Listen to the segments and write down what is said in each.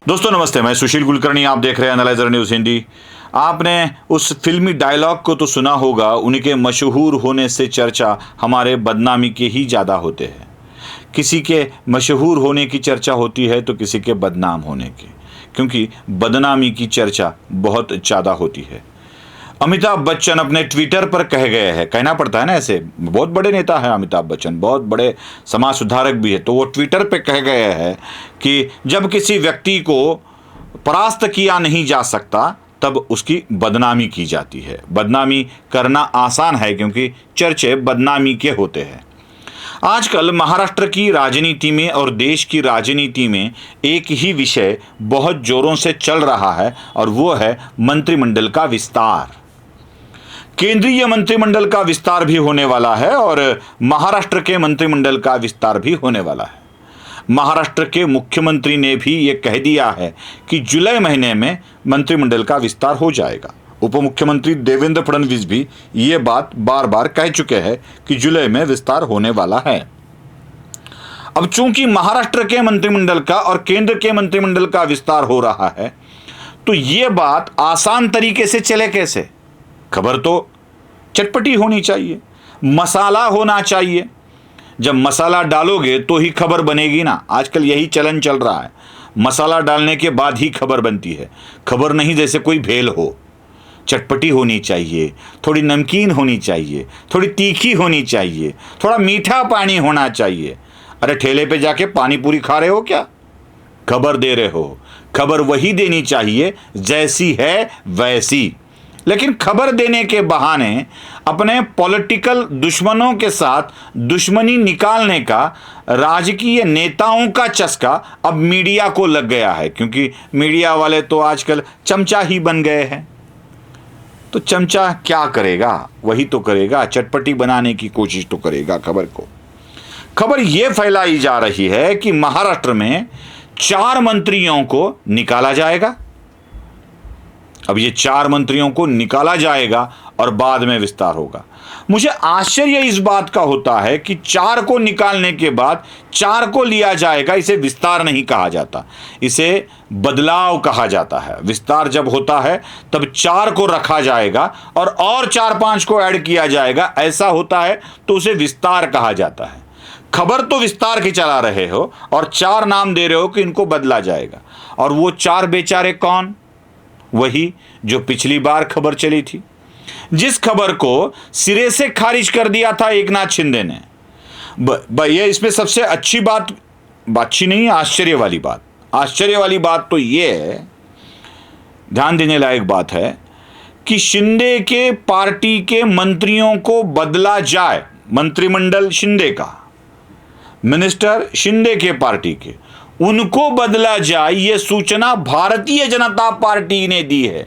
दोस्तों नमस्ते, मैं सुशील कुलकर्णी। आप देख रहे हैं एनालाइजर न्यूज़ हिंदी। आपने उस फिल्मी डायलॉग को तो सुना होगा, उनके मशहूर होने से चर्चा हमारे बदनामी के ही ज़्यादा होते हैं। किसी के मशहूर होने की चर्चा होती है तो किसी के बदनाम होने की, क्योंकि बदनामी की चर्चा बहुत ज़्यादा होती है। अमिताभ बच्चन अपने ट्विटर पर कह गए हैं, कहना पड़ता है ना, ऐसे बहुत बड़े नेता हैं अमिताभ बच्चन, बहुत बड़े समाज सुधारक भी है, तो वो ट्विटर पे कह गए हैं कि जब किसी व्यक्ति को परास्त किया नहीं जा सकता तब उसकी बदनामी की जाती है। बदनामी करना आसान है क्योंकि चर्चे बदनामी के होते हैं। आजकल महाराष्ट्र की राजनीति में और देश की राजनीति में एक ही विषय बहुत जोरों से चल रहा है और वो है मंत्रिमंडल का विस्तार। केंद्रीय मंत्रिमंडल का विस्तार भी होने वाला है और महाराष्ट्र के मंत्रिमंडल का विस्तार भी होने वाला है। महाराष्ट्र के मुख्यमंत्री ने भी ये कह दिया है कि जुलाई महीने में मंत्रिमंडल का विस्तार हो जाएगा। उप मुख्यमंत्री देवेंद्र फडणवीस भी ये बात बार बार कह चुके हैं कि जुलाई में विस्तार होने वाला है। अब चूंकि महाराष्ट्र के मंत्रिमंडल का और केंद्र के मंत्रिमंडल का विस्तार हो रहा है, तो ये बात आसान तरीके से चले कैसे? खबर तो चटपटी होनी चाहिए, मसाला होना चाहिए। जब मसाला डालोगे तो ही खबर बनेगी ना। आजकल यही चलन चल रहा है, मसाला डालने के बाद ही खबर बनती है। खबर नहीं जैसे कोई भेल हो। चटपटी होनी चाहिए, थोड़ी नमकीन होनी चाहिए, थोड़ी तीखी होनी चाहिए, थोड़ा मीठा पानी होना चाहिए। अरे ठेले पे जाके पानी पूरी खा रहे हो क्या? खबर दे रहे हो। खबर वही देनी चाहिए जैसी है वैसी। लेकिन खबर देने के बहाने अपने पॉलिटिकल दुश्मनों के साथ दुश्मनी निकालने का राजकीय नेताओं का चस्का अब मीडिया को लग गया है, क्योंकि मीडिया वाले तो आजकल चमचा ही बन गए हैं। तो चमचा क्या करेगा? वही तो करेगा, चटपटी बनाने की कोशिश तो करेगा खबर को। खबर यह फैलाई जा रही है कि महाराष्ट्र में 4 मंत्रियों को निकाला जाएगा। अब ये 4 मंत्रियों को निकाला जाएगा और बाद में विस्तार होगा। मुझे आश्चर्य इस बात का होता है कि 4 को निकालने के बाद 4 को लिया जाएगा। इसे विस्तार नहीं कहा जाता, इसे बदलाव कहा जाता है। विस्तार जब होता है तब 4 को रखा जाएगा और 4-5 को ऐड किया जाएगा, ऐसा होता है तो उसे विस्तार कहा जाता है। खबर तो विस्तार की चला रहे हो और 4 नाम दे रहे हो कि इनको बदला जाएगा। और वो 4 बेचारे कौन? वही जो पिछली बार खबर चली थी, जिस खबर को सिरे से खारिज कर दिया था एकनाथ शिंदे ने। ये इसमें सबसे अच्छी बात, अच्छी नहीं, आश्चर्य वाली बात तो ये है, ध्यान देने लायक बात है कि शिंदे के पार्टी के मंत्रियों को बदला जाए। मंत्रिमंडल शिंदे का, मिनिस्टर शिंदे के पार्टी के, उनको बदला जाए, यह सूचना भारतीय जनता पार्टी ने दी है।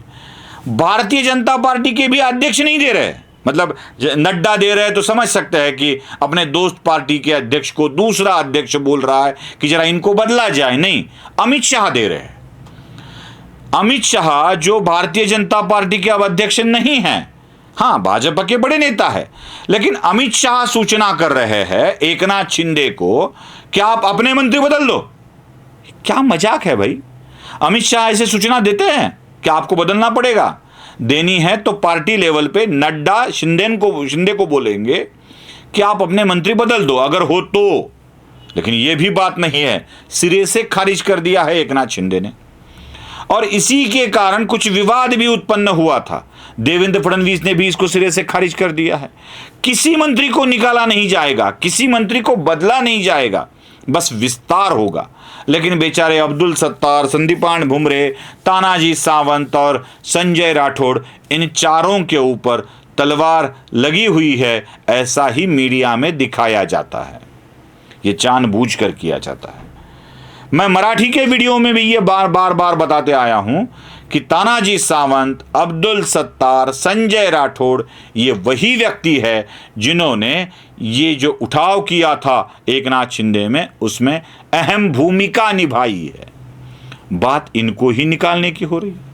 भारतीय जनता पार्टी के भी अध्यक्ष नहीं दे रहे, मतलब नड्डा दे रहे तो समझ सकते हैं कि अपने दोस्त पार्टी के अध्यक्ष को दूसरा अध्यक्ष बोल रहा है कि जरा इनको बदला जाए। नहीं, अमित शाह दे रहे हैं। अमित शाह जो भारतीय जनता पार्टी के अब अध्यक्ष नहीं हैं, हाँ भाजपा के बड़े नेता है, लेकिन अमित शाह सूचना कर रहे हैं एकनाथ शिंदे को कि आप अपने मंत्री बदल दो। क्या मजाक है भाई? अमित शाह ऐसे सूचना देते हैं कि आपको बदलना पड़ेगा? देनी है तो पार्टी लेवल पे नड्डा शिंदे को बोलेंगे कि आप अपने मंत्री बदल दो अगर हो तो। लेकिन यह भी बात नहीं है, सिरे से खारिज कर दिया है एकनाथ शिंदे ने। और इसी के कारण कुछ विवाद भी उत्पन्न हुआ था। देवेंद्र फडणवीस ने भी इसको सिरे से खारिज कर दिया है। किसी मंत्री को निकाला नहीं जाएगा, किसी मंत्री को बदला नहीं जाएगा, बस विस्तार होगा। लेकिन बेचारे अब्दुल सत्तार, संदीपान भुमरे, तानाजी सावंत और संजय राठौड़, इन चारों के ऊपर तलवार लगी हुई है, ऐसा ही मीडिया में दिखाया जाता है। ये जानबूझकर किया जाता है। मैं मराठी के वीडियो में भी ये बार बार बताते आया हूं कि तानाजी सावंत, अब्दुल सत्तार, संजय राठौड़ ये वही व्यक्ति है जिन्होंने ये जो उठाव किया था एकनाथ शिंदे में, उसमें अहम भूमिका निभाई है। बात इनको ही निकालने की हो रही है।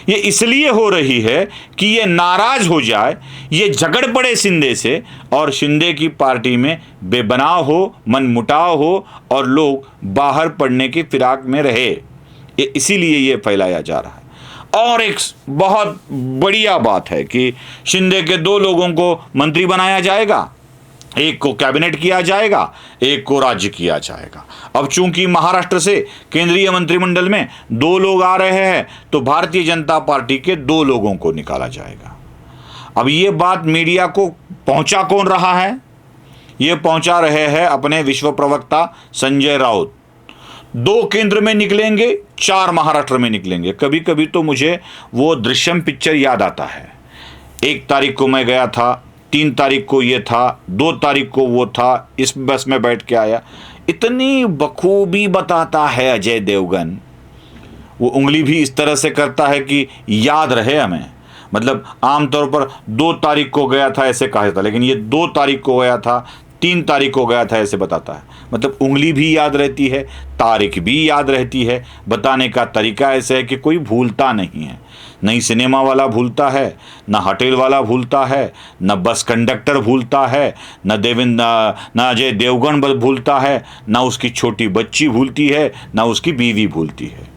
ये इसलिए हो रही है कि ये नाराज हो जाए, ये झगड़ पड़े शिंदे से और शिंदे की पार्टी में बेबनाव हो, मनमुटाव हो और लोग बाहर पड़ने की फिराक में रहे। इसीलिए ये फैलाया जा रहा है। और एक बहुत बढ़िया बात है कि शिंदे के 2 लोगों को मंत्री बनाया जाएगा, एक को कैबिनेट किया जाएगा, एक को राज्य किया जाएगा। अब चूंकि महाराष्ट्र से केंद्रीय मंत्रिमंडल में 2 लोग आ रहे हैं तो भारतीय जनता पार्टी के 2 लोगों को निकाला जाएगा। अब ये बात मीडिया को पहुंचा कौन रहा है? ये पहुंचा रहे हैं अपने विश्व प्रवक्ता संजय राउत। 2 केंद्र में निकलेंगे, 4 महाराष्ट्र में निकलेंगे। कभी कभी तो मुझे वो दृश्यम पिक्चर याद आता है। 1 तारीख को मैं गया था, 3 तारीख को ये था, 2 तारीख को वो था, इस बस में बैठ के आया। इतनी बखूबी बताता है अजय देवगन, वो उंगली भी इस तरह से करता है कि याद रहे हमें। मतलब आमतौर पर 2 तारीख को गया था ऐसे कहा था, लेकिन ये 2 तारीख को गया था, 3 तारीख को गया था ऐसे बताता है। मतलब उंगली भी याद रहती है, तारीख भी याद रहती है। बताने का तरीका ऐसा है कि कोई भूलता नहीं है। नहीं सिनेमा वाला भूलता है, ना होटल वाला भूलता है, न बस कंडक्टर भूलता है, न अजय देवगन भूलता है, ना उसकी छोटी बच्ची भूलती है, ना उसकी बीवी भूलती है।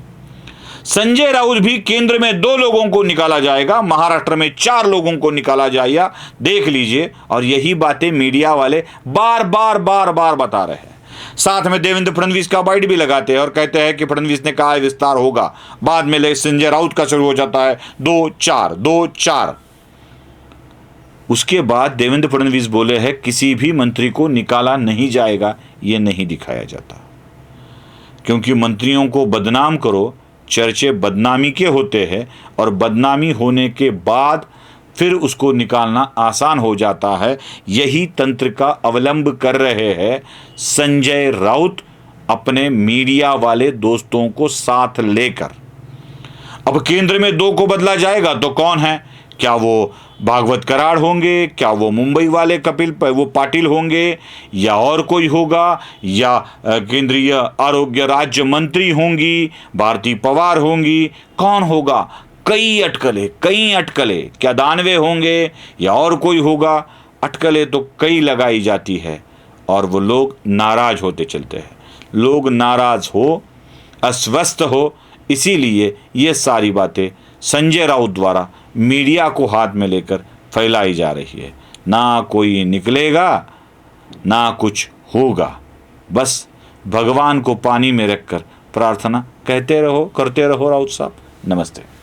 संजय राउत भी केंद्र में 2 लोगों को निकाला जाएगा, महाराष्ट्र में 4 लोगों को निकाला जाएगा। देख लीजिए। और यही बातें मीडिया वाले बार बार बता रहे हैं। साथ में देवेंद्र फडणवीस का बाइट भी लगाते हैं और कहते हैं कि फडणवीस ने कहा है विस्तार होगा। बाद में संजय राउत का शुरू हो जाता है 2-4। उसके बाद देवेंद्र फडणवीस बोले हैं किसी भी मंत्री को निकाला नहीं जाएगा। ये नहीं दिखाया जाता, क्योंकि मंत्रियों को बदनाम करो, चर्चे बदनामी के होते हैं और बदनामी होने के बाद फिर उसको निकालना आसान हो जाता है। यही तंत्र का अवलंब कर रहे हैं संजय राउत अपने मीडिया वाले दोस्तों को साथ लेकर। अब केंद्र में 2 को बदला जाएगा तो कौन है? क्या वो भागवत कराड़ होंगे, क्या वो मुंबई वाले वो पाटिल होंगे, या और कोई होगा, या केंद्रीय आरोग्य राज्य मंत्री होंगी, भारती पवार होंगी, कौन होगा? कई अटकलें, क्या दानवे होंगे या और कोई होगा? अटकलें तो कई लगाई जाती है और वो लोग नाराज होते चलते हैं। लोग नाराज हो, अस्वस्थ हो, इसीलिए ये सारी बातें संजय राउत द्वारा मीडिया को हाथ में लेकर फैलाई जा रही है। ना कोई निकलेगा, ना कुछ होगा। बस भगवान को पानी में रखकर प्रार्थना करते रहो राउत साहब। नमस्ते।